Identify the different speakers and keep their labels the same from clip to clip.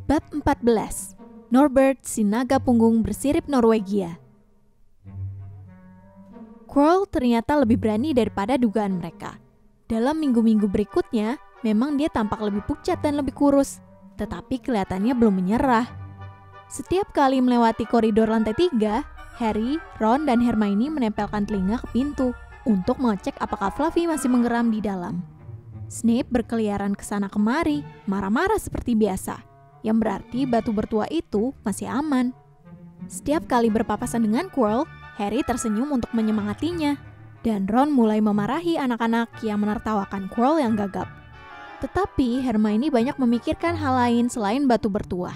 Speaker 1: Bab 14. Norbert si naga punggung bersirip Norwegia. Quirrell ternyata lebih berani daripada dugaan mereka. Dalam minggu-minggu berikutnya, memang dia tampak lebih pucat dan lebih kurus, tetapi kelihatannya belum menyerah. Setiap kali melewati koridor lantai 3, Harry, Ron, dan Hermione menempelkan telinga ke pintu untuk mengecek apakah Fluffy masih menggeram di dalam. Snape berkeliaran ke sana kemari, marah-marah seperti biasa, yang berarti batu bertua itu masih aman. Setiap kali berpapasan dengan Quirrell, Harry tersenyum untuk menyemangatinya, dan Ron mulai memarahi anak-anak yang menertawakan Quirrell yang gagap. Tetapi Hermione banyak memikirkan hal lain selain batu bertuah.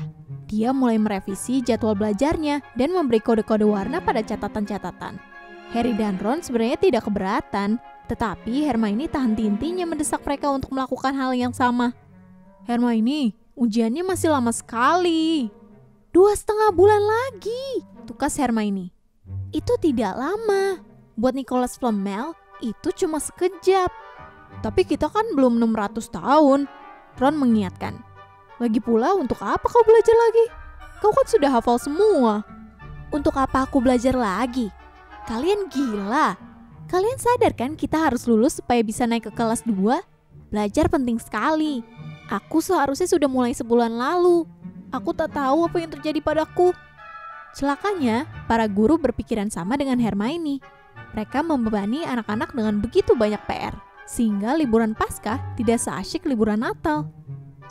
Speaker 1: Dia mulai merevisi jadwal belajarnya dan memberi kode-kode warna pada catatan-catatan. Harry dan Ron sebenarnya tidak keberatan, tetapi Hermione tak henti-hentinya mendesak mereka untuk melakukan hal yang sama. "Hermione, ujiannya masih lama sekali. 2,5 bulan lagi," tukas Hermione. "Itu tidak lama. Buat Nicholas Flamel, itu cuma sekejap." "Tapi kita kan belum 600 tahun, Ron mengingatkan. "Lagi pula untuk apa kau belajar lagi? Kau kan sudah hafal semua." "Untuk apa aku belajar lagi? Kalian gila. Kalian sadar kan kita harus lulus supaya bisa naik ke kelas 2? Belajar penting sekali. Aku seharusnya sudah mulai sebulan lalu. Aku tak tahu apa yang terjadi padaku." Celakanya, para guru berpikiran sama dengan Hermione. Mereka membebani anak-anak dengan begitu banyak PR, sehingga liburan Paskah tidak seasyik liburan Natal.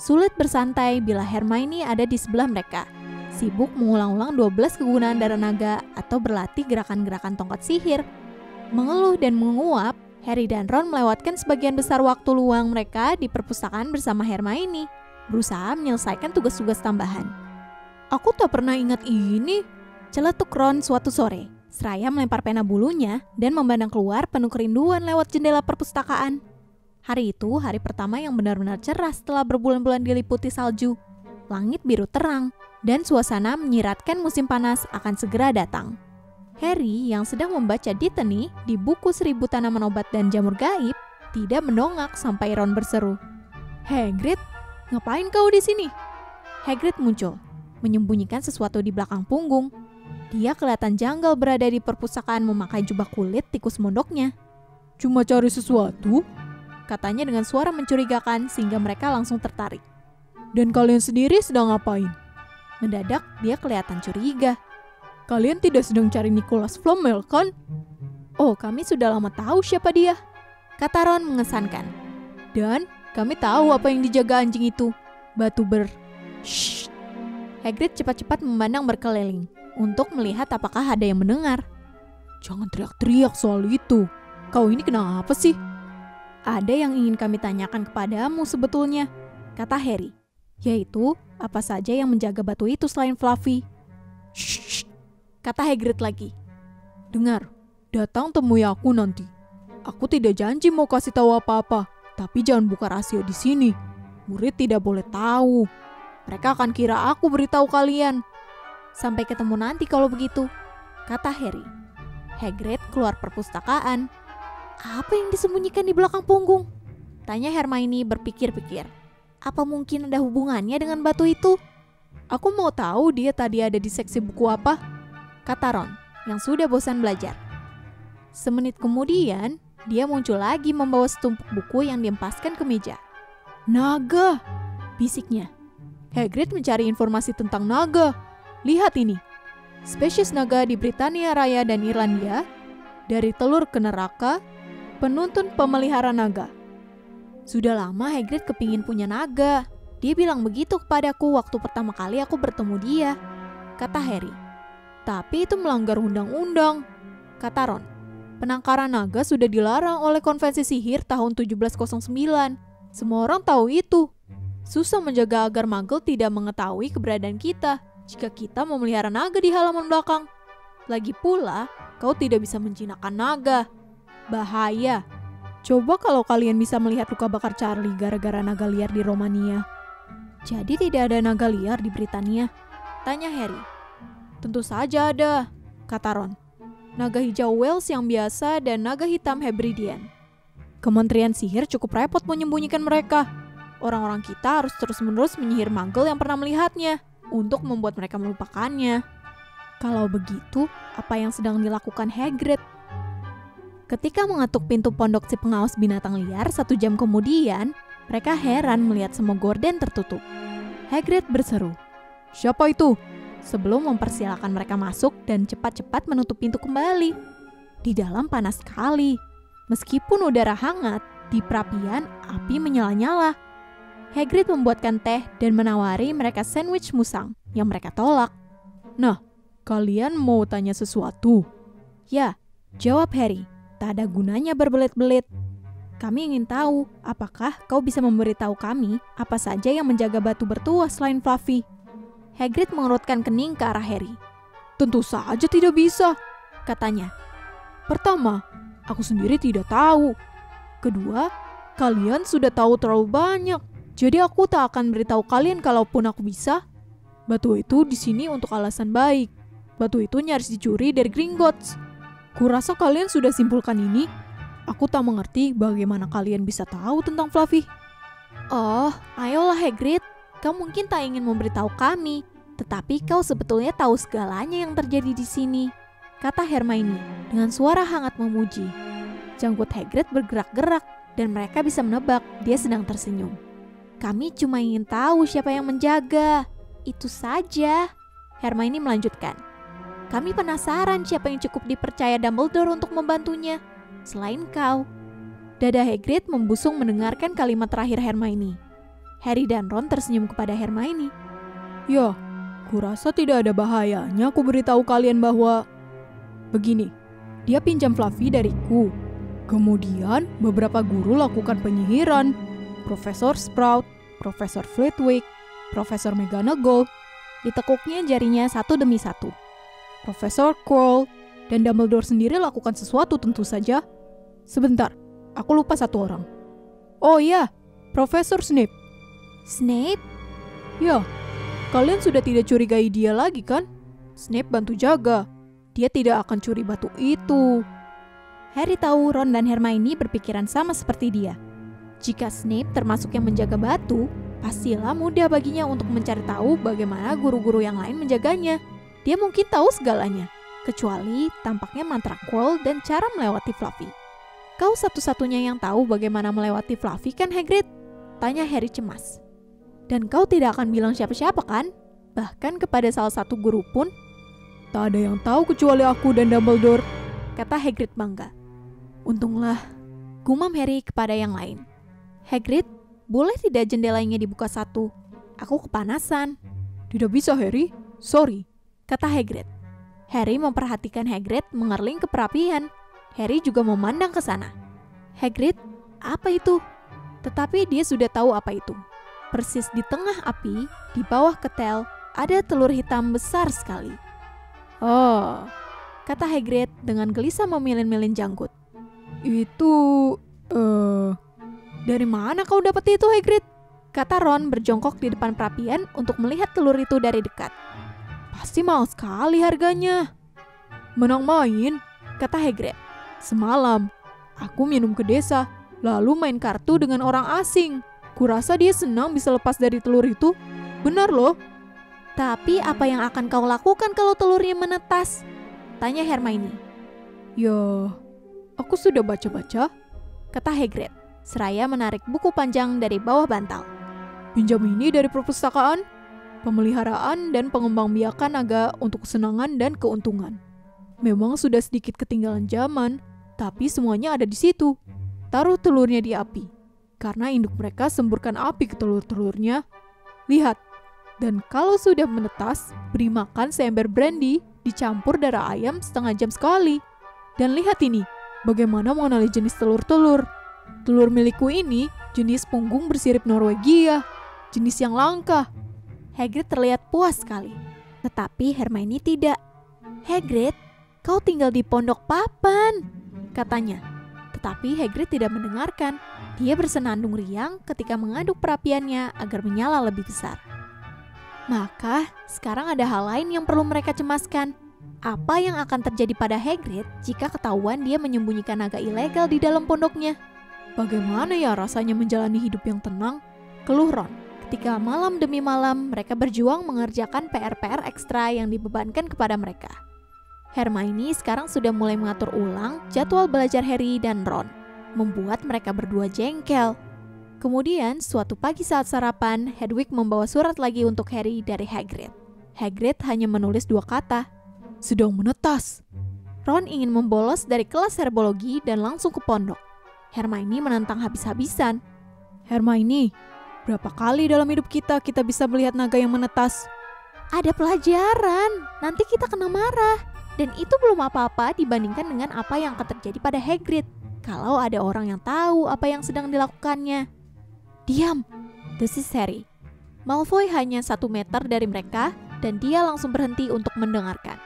Speaker 1: Sulit bersantai bila Hermione ada di sebelah mereka, sibuk mengulang-ulang 12 kegunaan darah naga atau berlatih gerakan-gerakan tongkat sihir. Mengeluh dan menguap, Harry dan Ron melewatkan sebagian besar waktu luang mereka di perpustakaan bersama Hermione, berusaha menyelesaikan tugas-tugas tambahan. "Aku tak pernah ingat ini," celetuk Ron suatu sore, seraya melempar pena bulunya dan memandang keluar penuh kerinduan lewat jendela perpustakaan. Hari itu hari pertama yang benar-benar cerah setelah berbulan-bulan diliputi salju. Langit biru terang, dan suasana menyiratkan musim panas akan segera datang. Harry yang sedang membaca Dittany di buku 1000 tanaman obat dan jamur gaib tidak mendongak sampai Ron berseru, "Hagrid, ngapain kau di sini?" Hagrid muncul, menyembunyikan sesuatu di belakang punggung. Dia kelihatan janggal berada di perpustakaan memakai jubah kulit tikus mondoknya. "Cuma cari sesuatu?" katanya dengan suara mencurigakan sehingga mereka langsung tertarik. "Dan kalian sendiri sedang ngapain?" Mendadak dia kelihatan curiga. "Kalian tidak sedang cari Nicholas Flamel, kan?" "Oh, kami sudah lama tahu siapa dia," kata Ron mengesankan. "Dan kami tahu apa yang dijaga anjing itu. Batu Shh." Hagrid cepat-cepat memandang berkeliling untuk melihat apakah ada yang mendengar. "Jangan teriak-teriak soal itu. Kau ini kenapa sih?" "Ada yang ingin kami tanyakan kepadamu sebetulnya," kata Harry. "Yaitu, apa saja yang menjaga batu itu selain Fluffy?" "Shh," kata Hagrid lagi. "Dengar, datang temui aku nanti. Aku tidak janji mau kasih tahu apa-apa, tapi jangan buka rahasia di sini. Murid tidak boleh tahu. Mereka akan kira aku beritahu kalian." "Sampai ketemu nanti kalau begitu," kata Harry. Hagrid keluar perpustakaan. "Apa yang disembunyikan di belakang punggung?" tanya Hermione berpikir-pikir. "Apa mungkin ada hubungannya dengan batu itu?" "Aku mau tahu dia tadi ada di seksi buku apa," kata Ron, yang sudah bosan belajar. Semenit kemudian, dia muncul lagi membawa setumpuk buku yang diempaskan ke meja. "Naga," bisiknya. "Hagrid mencari informasi tentang naga. Lihat ini. Spesies naga di Britania Raya dan Irlandia, dari telur ke neraka, penuntun pemelihara naga." "Sudah lama Hagrid kepingin punya naga. Dia bilang begitu kepadaku waktu pertama kali aku bertemu dia," kata Harry. "Tapi itu melanggar undang-undang," kata Ron. "Penangkaran naga sudah dilarang oleh konvensi sihir tahun 1709. Semua orang tahu itu. Susah menjaga agar Muggle tidak mengetahui keberadaan kita jika kita memelihara naga di halaman belakang. Lagi pula, kau tidak bisa menjinakkan naga. Bahaya. Coba kalau kalian bisa melihat luka bakar Charlie gara-gara naga liar di Romania." "Jadi tidak ada naga liar di Britania?" tanya Harry. "Tentu saja ada," kata Ron. "Naga hijau Wales yang biasa dan naga hitam Hebridean. Kementerian sihir cukup repot menyembunyikan mereka. orang-orang kita harus terus-menerus menyihir Muggle yang pernah melihatnya untuk membuat mereka melupakannya. Kalau begitu, apa yang sedang dilakukan Hagrid? Ketika mengetuk pintu pondok si pengawas binatang liar 1 jam kemudian, mereka heran melihat semua gorden tertutup. Hagrid berseru, "Siapa itu?" sebelum mempersilahkan mereka masuk dan cepat-cepat menutup pintu kembali. Di dalam panas sekali. Meskipun udara hangat, di perapian api menyala-nyala. Hagrid membuatkan teh dan menawari mereka sandwich musang yang mereka tolak. "Nah, kalian mau tanya sesuatu?" "Ya," jawab Harry. "Tak ada gunanya berbelit-belit. Kami ingin tahu, apakah kau bisa memberitahu kami apa saja yang menjaga batu bertuah selain Fluffy?" Hagrid mengerutkan kening ke arah Harry. "Tentu saja tidak bisa," katanya. "Pertama, aku sendiri tidak tahu. Kedua, kalian sudah tahu terlalu banyak. Jadi aku tak akan beritahu kalian kalaupun aku bisa. Batu itu di sini untuk alasan baik. Batu itu nyaris dicuri dari Gringotts. Kurasa kalian sudah simpulkan ini. Aku tak mengerti bagaimana kalian bisa tahu tentang Fluffy." "Oh, ayolah Hagrid. Kau mungkin tak ingin memberitahu kami, tetapi kau sebetulnya tahu segalanya yang terjadi di sini," kata Hermione dengan suara hangat memuji. Janggut Hagrid bergerak-gerak dan mereka bisa menebak dia sedang tersenyum. "Kami cuma ingin tahu siapa yang menjaga. Itu saja," Hermione melanjutkan. "Kami penasaran siapa yang cukup dipercaya Dumbledore untuk membantunya, selain kau." Dada Hagrid membusung mendengarkan kalimat terakhir Hermione. Harry dan Ron tersenyum kepada Hermione. "Ya, kurasa tidak ada bahayanya aku beritahu kalian bahwa... Begini, dia pinjam Fluffy dariku. Kemudian beberapa guru lakukan penyihiran. Profesor Sprout, Profesor Flitwick, Profesor McGonagall." Ditekuknya jarinya satu demi satu. "Profesor Quirrell dan Dumbledore sendiri lakukan sesuatu tentu saja. Sebentar, aku lupa satu orang. Oh iya, Profesor Snape." "Snape?" "Ya, kalian sudah tidak curigai dia lagi kan? Snape bantu jaga. Dia tidak akan curi batu itu." Harry tahu Ron dan Hermione berpikiran sama seperti dia. Jika Snape termasuk yang menjaga batu, pastilah mudah baginya untuk mencari tahu bagaimana guru-guru yang lain menjaganya. Dia mungkin tahu segalanya, kecuali tampaknya mantra Quirrell dan cara melewati Fluffy. "Kau satu-satunya yang tahu bagaimana melewati Fluffy kan, Hagrid?" tanya Harry cemas. "Dan kau tidak akan bilang siapa-siapa kan? Bahkan kepada salah satu guru pun?" "Tak ada yang tahu kecuali aku dan Dumbledore," kata Hagrid bangga. "Untunglah," gumam Harry kepada yang lain. "Hagrid, boleh tidak jendelanya dibuka satu? Aku kepanasan." "Tidak bisa, Harry. Sorry," kata Hagrid. Harry memperhatikan Hagrid mengerling ke perapian. Harry juga memandang ke sana. "Hagrid, apa itu?" Tetapi dia sudah tahu apa itu. Persis di tengah api, di bawah ketel, ada telur hitam besar sekali. "Oh," kata Hagrid dengan gelisah memilin-milin janggut. "Itu... Dari mana kau dapat itu, Hagrid?" kata Ron berjongkok di depan perapian untuk melihat telur itu dari dekat. "Pasti mahal sekali harganya." "Menang main," kata Hagrid. "Semalam, aku minum ke desa, lalu main kartu dengan orang asing. Kurasa dia senang bisa lepas dari telur itu. Benar loh." "Tapi apa yang akan kau lakukan kalau telurnya menetas?" tanya Hermione. "Ya, aku sudah baca-baca," kata Hagrid, seraya menarik buku panjang dari bawah bantal. "Pinjam ini dari perpustakaan. Pemeliharaan dan pengembangbiakan naga untuk kesenangan dan keuntungan. Memang sudah sedikit ketinggalan zaman, tapi semuanya ada di situ. Taruh telurnya di api, karena induk mereka semburkan api ke telur-telurnya. Lihat, dan kalau sudah menetas, beri makan seember brandy dicampur darah ayam setengah jam sekali. Dan lihat ini, bagaimana mengenali jenis telur-telur. Telur milikku ini jenis punggung bersirip Norwegia, jenis yang langka." Hagrid terlihat puas sekali, tetapi Hermione tidak. "Hagrid, kau tinggal di pondok papan," katanya. Tetapi Hagrid tidak mendengarkan. Dia bersenandung riang ketika mengaduk perapiannya agar menyala lebih besar. Maka, sekarang ada hal lain yang perlu mereka cemaskan. Apa yang akan terjadi pada Hagrid jika ketahuan dia menyembunyikan naga ilegal di dalam pondoknya? Bagaimana ya rasanya menjalani hidup yang tenang? keluh Ron. Ketika malam demi malam mereka berjuang mengerjakan PR-PR ekstra yang dibebankan kepada mereka. Hermione sekarang sudah mulai mengatur ulang jadwal belajar Harry dan Ron, membuat mereka berdua jengkel. Kemudian, suatu pagi saat sarapan, Hedwig membawa surat lagi untuk Harry dari Hagrid. Hagrid hanya menulis 2 kata, "Sedang menetas." Ron ingin membolos dari kelas herbologi dan langsung ke pondok. Hermione menentang habis-habisan. "Hermione, berapa kali dalam hidup kita bisa melihat naga yang menetas?" "Ada pelajaran, nanti kita kena marah. Dan itu belum apa-apa dibandingkan dengan apa yang akan terjadi pada Hagrid kalau ada orang yang tahu apa yang sedang dilakukannya." "Diam," desis Harry. Malfoy hanya 1 meter dari mereka dan dia langsung berhenti untuk mendengarkan.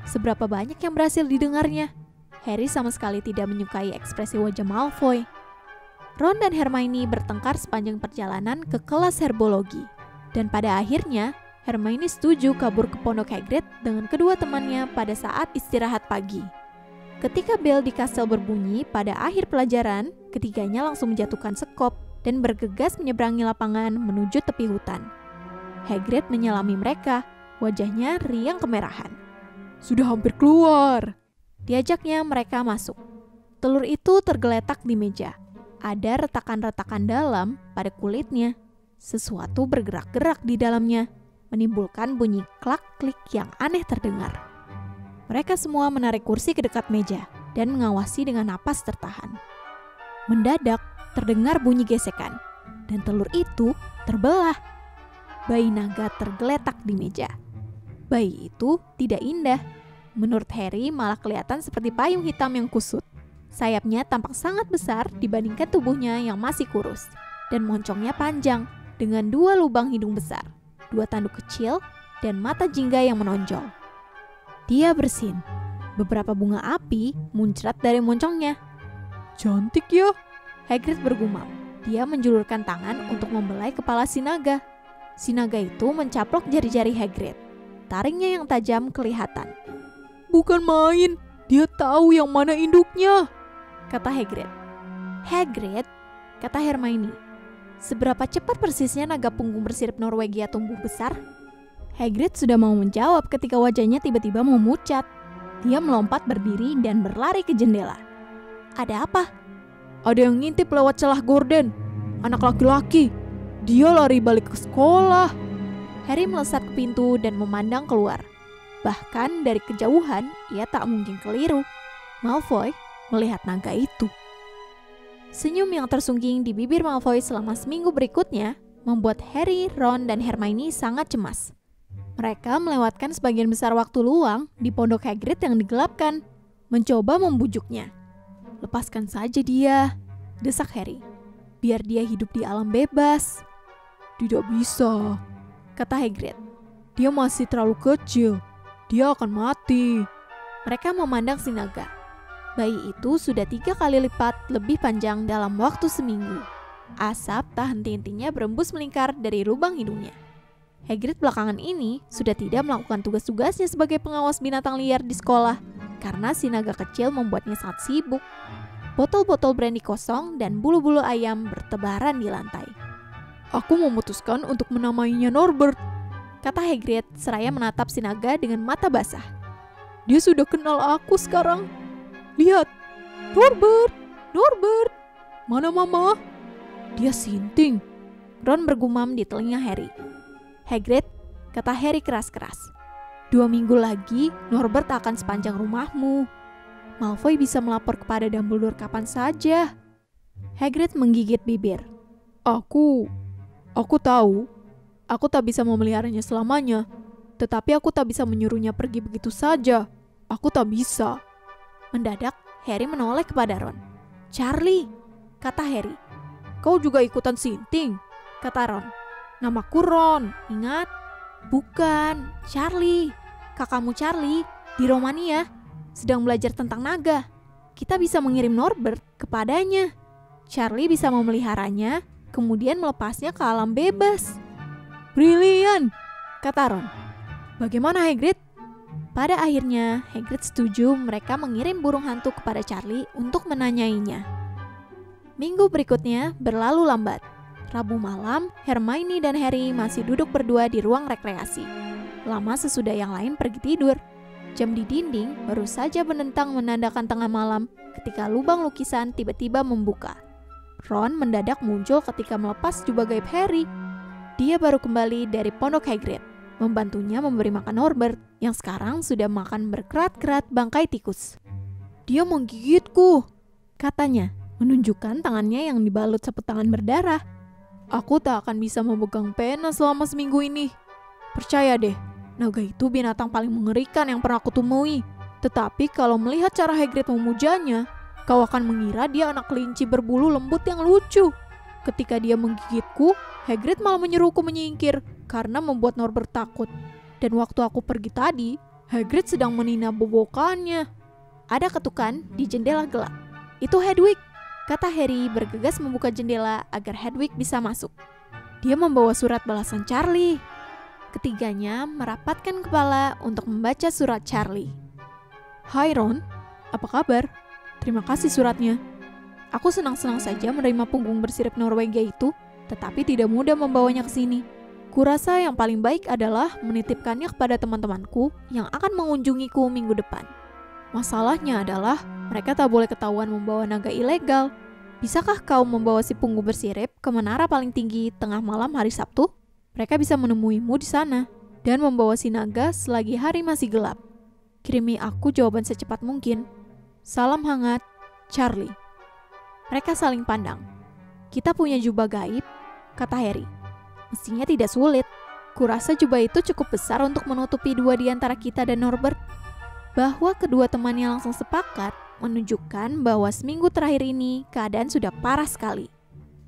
Speaker 1: Seberapa banyak yang berhasil didengarnya? Harry sama sekali tidak menyukai ekspresi wajah Malfoy. Ron dan Hermione bertengkar sepanjang perjalanan ke kelas herbologi. Dan pada akhirnya, Hermione setuju kabur ke pondok Hagrid dengan kedua temannya pada saat istirahat pagi. Ketika bel di kastel berbunyi pada akhir pelajaran, ketiganya langsung menjatuhkan sekop dan bergegas menyeberangi lapangan menuju tepi hutan. Hagrid menyelami mereka, wajahnya riang kemerahan. "Sudah hampir keluar." Diajaknya mereka masuk. Telur itu tergeletak di meja. Ada retakan-retakan dalam pada kulitnya. Sesuatu bergerak-gerak di dalamnya, menimbulkan bunyi klak-klik yang aneh terdengar. Mereka semua menarik kursi ke dekat meja dan mengawasi dengan napas tertahan. Mendadak terdengar bunyi gesekan dan telur itu terbelah. Bayi naga tergeletak di meja. Bayi itu tidak indah. Menurut Harry malah kelihatan seperti payung hitam yang kusut. Sayapnya tampak sangat besar dibandingkan tubuhnya yang masih kurus. Dan moncongnya panjang dengan 2 lubang hidung besar, 2 tanduk kecil, dan mata jingga yang menonjol. Dia bersin. Beberapa bunga api muncrat dari moncongnya. "Cantik ya," Hagrid bergumam. Dia menjulurkan tangan untuk membelai kepala si naga. Si naga itu mencaplok jari-jari Hagrid. Taringnya yang tajam kelihatan. "Bukan main, dia tahu yang mana induknya," kata Hagrid. "Hagrid," kata Hermione, "seberapa cepat persisnya naga punggung bersirip Norwegia tumbuh besar?" Hagrid sudah mau menjawab ketika wajahnya tiba-tiba memucat. Dia melompat berdiri dan berlari ke jendela. "Ada apa?" "Ada yang ngintip lewat celah gorden. Anak laki-laki. Dia lari balik ke sekolah." Harry melesat ke pintu dan memandang keluar. Bahkan dari kejauhan, ia tak mungkin keliru. Malfoy melihat naga itu. Senyum yang tersungging di bibir Malfoy selama seminggu berikutnya membuat Harry, Ron, dan Hermione sangat cemas. Mereka melewatkan sebagian besar waktu luang di pondok Hagrid yang digelapkan, mencoba membujuknya. "Lepaskan saja dia," desak Harry. "Biar dia hidup di alam bebas." "Tidak bisa," kata Hagrid. "Dia masih terlalu kecil. Dia akan mati." Mereka memandang si naga. Bayi itu sudah 3 kali lipat lebih panjang dalam waktu seminggu. Asap tak henti-hentinya berembus melingkar dari lubang hidungnya. Hagrid belakangan ini sudah tidak melakukan tugas-tugasnya sebagai pengawas binatang liar di sekolah karena si naga kecil membuatnya sangat sibuk. Botol-botol brandy kosong dan bulu-bulu ayam bertebaran di lantai. "Aku memutuskan untuk menamainya Norbert," kata Hagrid seraya menatap si naga dengan mata basah. "Dia sudah kenal aku sekarang. Lihat, Norbert, Norbert, mana mama?" "Dia sinting," Ron bergumam di telinga Harry. "Hagrid," kata Harry keras-keras, 2 minggu lagi Norbert akan sepanjang rumahmu. Malfoy bisa melapor kepada Dumbledore kapan saja." Hagrid menggigit bibir. Aku tahu. Aku tak bisa memeliharanya selamanya. Tetapi aku tak bisa menyuruhnya pergi begitu saja. Aku tak bisa." Mendadak, Harry menoleh kepada Ron. "Charlie," kata Harry. "Kau juga ikutan sinting?" kata Ron. "Namaku Ron, ingat?" "Bukan, Charlie. Kakakmu Charlie di Romania sedang belajar tentang naga. Kita bisa mengirim Norbert kepadanya. Charlie bisa memeliharanya, kemudian melepasnya ke alam bebas." "Brilian," kata Ron. "Bagaimana Hagrid?" Pada akhirnya, Hagrid setuju mereka mengirim burung hantu kepada Charlie untuk menanyainya. Minggu berikutnya berlalu lambat. Rabu malam, Hermione dan Harry masih duduk berdua di ruang rekreasi. Lama sesudah yang lain pergi tidur. Jam di dinding baru saja menentang menandakan tengah malam ketika lubang lukisan tiba-tiba membuka. Ron mendadak muncul ketika melepas jubah gaib Harry. Dia baru kembali dari pondok Hagrid, membantunya memberi makan Norbert yang sekarang sudah makan berkerat-kerat bangkai tikus. "Dia menggigitku," katanya, menunjukkan tangannya yang dibalut sapu tangan berdarah. "Aku tak akan bisa memegang pena selama seminggu ini. Percaya deh, naga itu binatang paling mengerikan yang pernah kutemui. Tetapi kalau melihat cara Hagrid memujanya, kau akan mengira dia anak kelinci berbulu lembut yang lucu. Ketika dia menggigitku, Hagrid malah menyuruhku menyingkir karena membuat Norbert takut. Dan waktu aku pergi tadi, Hagrid sedang menina bobokannya." Ada ketukan di jendela gelap. "Itu Hedwig," kata Harry bergegas membuka jendela agar Hedwig bisa masuk. Dia membawa surat balasan Charlie. Ketiganya merapatkan kepala untuk membaca surat Charlie. "Hai Ron, apa kabar? Terima kasih suratnya. Aku senang-senang saja menerima punggung bersirip Norwegia itu, tetapi tidak mudah membawanya ke sini. Kurasa yang paling baik adalah menitipkannya kepada teman-temanku yang akan mengunjungiku minggu depan. Masalahnya adalah mereka tak boleh ketahuan membawa naga ilegal. Bisakah kau membawa si punggung bersirip ke menara paling tinggi tengah malam hari Sabtu? Mereka bisa menemuimu di sana dan membawa si naga selagi hari masih gelap. Kirimi aku jawaban secepat mungkin. Salam hangat, Charlie." Mereka saling pandang. "Kita punya jubah gaib," kata Harry. "Mestinya tidak sulit. Kurasa jubah itu cukup besar untuk menutupi dua di antara kita dan Norbert." Bahwa kedua temannya langsung sepakat menunjukkan bahwa seminggu terakhir ini keadaan sudah parah sekali.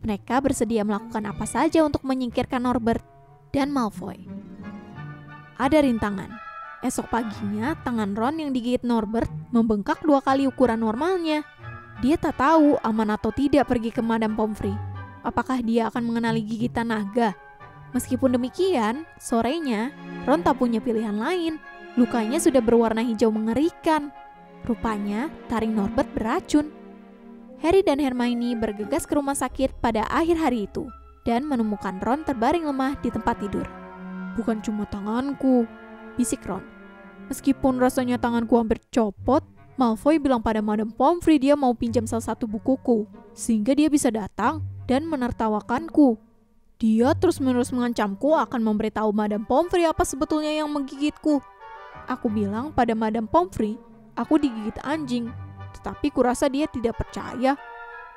Speaker 1: Mereka bersedia melakukan apa saja untuk menyingkirkan Norbert dan Malfoy. Ada rintangan. Esok paginya, tangan Ron yang digigit Norbert membengkak 2 kali ukuran normalnya. Dia tak tahu aman atau tidak pergi ke Madame Pomfrey. Apakah dia akan mengenali gigitan naga? Meskipun demikian, sorenya Ron tak punya pilihan lain. Lukanya sudah berwarna hijau mengerikan. Rupanya taring Norbert beracun. Harry dan Hermione bergegas ke rumah sakit pada akhir hari itu dan menemukan Ron terbaring lemah di tempat tidur. "Bukan cuma tanganku," bisik Ron. "Meskipun rasanya tanganku hampir copot, Malfoy bilang pada Madame Pomfrey dia mau pinjam salah satu bukuku, sehingga dia bisa datang dan menertawakanku. Dia terus-menerus mengancamku akan memberitahu Madame Pomfrey apa sebetulnya yang menggigitku. Aku bilang pada Madame Pomfrey, aku digigit anjing, tetapi kurasa dia tidak percaya.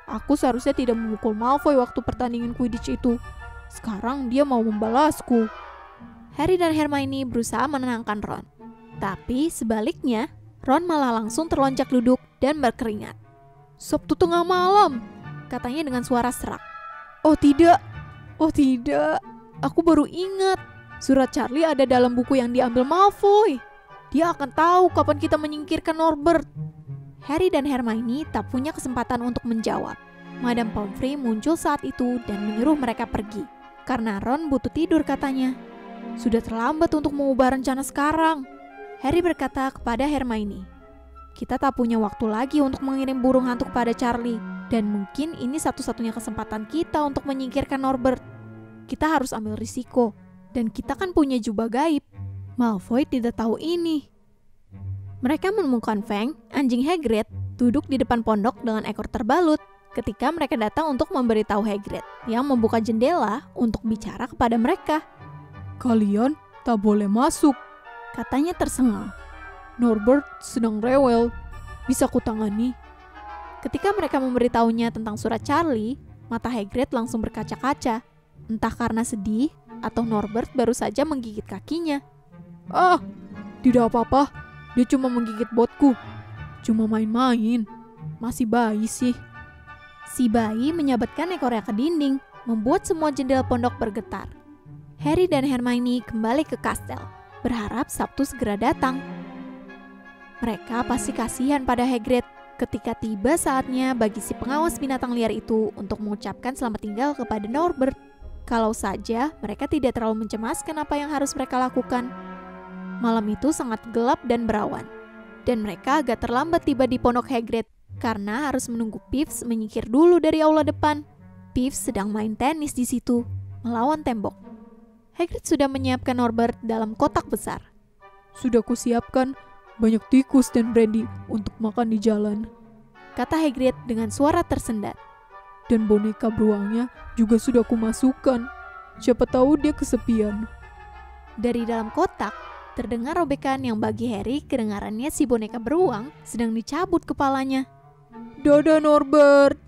Speaker 1: Aku seharusnya tidak memukul Malfoy waktu pertandingan Quidditch itu. Sekarang dia mau membalasku." Harry dan Hermione berusaha menenangkan Ron. Tapi sebaliknya, Ron malah langsung terlonjak duduk dan berkeringat. "Sabtu tengah malam," katanya dengan suara serak. Oh tidak, aku baru ingat. Surat Charlie ada dalam buku yang diambil Malfoy. Dia akan tahu kapan kita menyingkirkan Norbert." Harry dan Hermione tak punya kesempatan untuk menjawab. Madame Pomfrey muncul saat itu dan menyuruh mereka pergi. Karena Ron butuh tidur katanya. "Sudah terlambat untuk mengubah rencana sekarang." Harry berkata kepada Hermione, "Kita tak punya waktu lagi untuk mengirim burung hantu kepada Charlie. Dan mungkin ini satu-satunya kesempatan kita untuk menyingkirkan Norbert. Kita harus ambil risiko. Dan kita kan punya jubah gaib. Malfoy tidak tahu ini." Mereka menemukan Fang, anjing Hagrid, duduk di depan pondok dengan ekor terbalut ketika mereka datang untuk memberitahu Hagrid yang membuka jendela untuk bicara kepada mereka. "Kalian tak boleh masuk," katanya tersengal. "Norbert sedang rewel. Bisa kutangani?" Ketika mereka memberitahunya tentang surat Charlie, mata Hagrid langsung berkaca-kaca. Entah karena sedih atau Norbert baru saja menggigit kakinya. "Ah, tidak apa-apa. Dia cuma menggigit botku. Cuma main-main. Masih bayi sih." Si bayi menyabatkan ekornya ke dinding, membuat semua jendela pondok bergetar. Harry dan Hermione kembali ke kastel, berharap Sabtu segera datang. Mereka pasti kasihan pada Hagrid ketika tiba saatnya bagi si pengawas binatang liar itu untuk mengucapkan selamat tinggal kepada Norbert. Kalau saja mereka tidak terlalu mencemaskan apa yang harus mereka lakukan. Malam itu sangat gelap dan berawan, dan mereka agak terlambat tiba di pondok Hagrid karena harus menunggu Peeves menyingkir dulu dari aula depan. Pips sedang main tenis di situ, melawan tembok. Hagrid sudah menyiapkan Norbert dalam kotak besar.
Speaker 2: Sudah kusiapkan banyak tikus dan brandy untuk makan di jalan,
Speaker 1: kata Hagrid dengan suara tersendat.
Speaker 2: Dan boneka beruangnya juga sudah kumasukkan. Siapa tahu dia kesepian.
Speaker 1: Dari dalam kotak, terdengar robekan yang bagi Harry kedengarannya si boneka beruang sedang dicabut kepalanya.
Speaker 2: Dadah Norbert!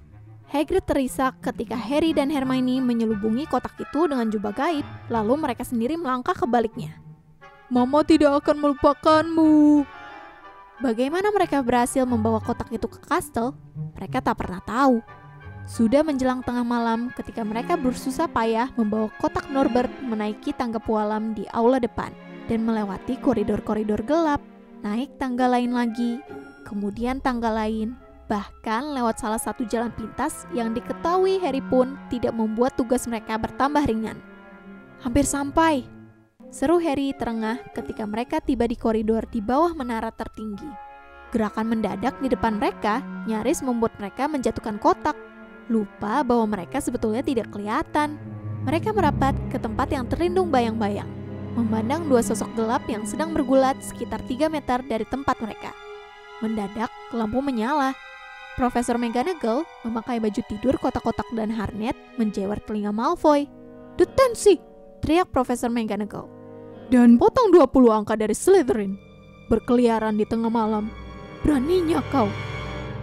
Speaker 1: Hagrid terisak ketika Harry dan Hermione menyelubungi kotak itu dengan jubah gaib, lalu mereka sendiri melangkah ke baliknya.
Speaker 2: Mama tidak akan melupakanmu.
Speaker 1: Bagaimana mereka berhasil membawa kotak itu ke kastel, mereka tak pernah tahu. Sudah menjelang tengah malam ketika mereka bersusah payah membawa kotak Norbert menaiki tangga pualam di aula depan dan melewati koridor-koridor gelap, naik tangga lain lagi, kemudian tangga lain, bahkan lewat salah satu jalan pintas yang diketahui Harry pun tidak membuat tugas mereka bertambah ringan. Hampir sampai, seru Harry terengah ketika mereka tiba di koridor di bawah menara tertinggi. Gerakan mendadak di depan mereka nyaris membuat mereka menjatuhkan kotak. Lupa bahwa mereka sebetulnya tidak kelihatan. Mereka merapat ke tempat yang terlindung bayang-bayang, memandang dua sosok gelap yang sedang bergulat sekitar 3 meter dari tempat mereka. Mendadak, lampu menyala. Profesor McGonagall memakai baju tidur kotak-kotak dan harnet menjewer telinga Malfoy.
Speaker 2: Detensi!
Speaker 1: Teriak Profesor McGonagall.
Speaker 2: Dan potong 20 angka dari Slytherin. Berkeliaran di tengah malam. Beraninya kau.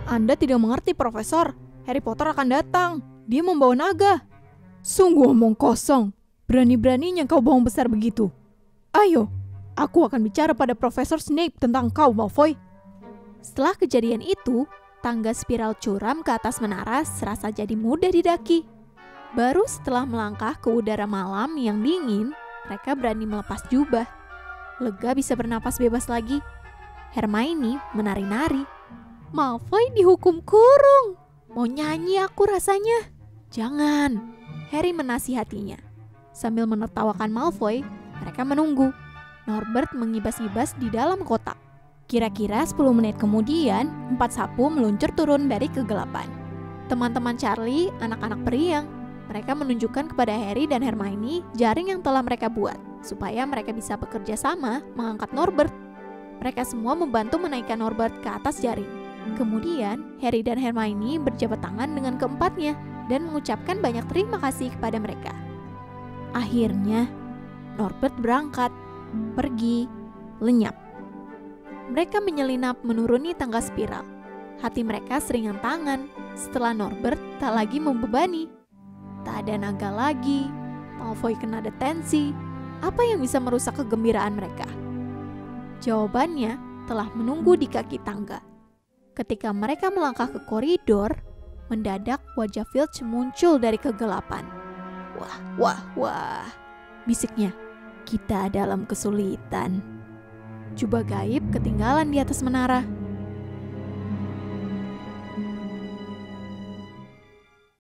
Speaker 1: Anda tidak mengerti, Profesor. Harry Potter akan datang. Dia membawa naga.
Speaker 2: Sungguh omong kosong. Berani-beraninya kau bohong besar begitu. Ayo, aku akan bicara pada Profesor Snape tentang kau, Malfoy.
Speaker 1: Setelah kejadian itu, tangga spiral curam ke atas menara serasa jadi mudah didaki. Baru setelah melangkah ke udara malam yang dingin, mereka berani melepas jubah. Lega bisa bernapas bebas lagi. Hermione menari-nari. Malfoy dihukum kurung. Mau nyanyi aku rasanya. Jangan, Harry menasihatinya. Sambil menertawakan Malfoy, mereka menunggu. Norbert mengibas-ibas di dalam kotak. Kira-kira 10 menit kemudian, 4 sapu meluncur turun dari kegelapan. Teman-teman Charlie, anak-anak periang. Mereka menunjukkan kepada Harry dan Hermione jaring yang telah mereka buat, supaya mereka bisa bekerja sama mengangkat Norbert. Mereka semua membantu menaikkan Norbert ke atas jaring. Kemudian, Harry dan Hermione berjabat tangan dengan keempatnya dan mengucapkan banyak terima kasih kepada mereka. Akhirnya, Norbert berangkat, pergi, lenyap. Mereka menyelinap menuruni tangga spiral. Hati mereka seringan tangan setelah Norbert tak lagi membebani. Tak ada naga lagi, Malfoy kena detensi. Apa yang bisa merusak kegembiraan mereka? Jawabannya telah menunggu di kaki tangga. Ketika mereka melangkah ke koridor, mendadak wajah Filch muncul dari kegelapan. Wah, wah, wah, bisiknya. Kita dalam kesulitan. Jubah gaib ketinggalan di atas menara.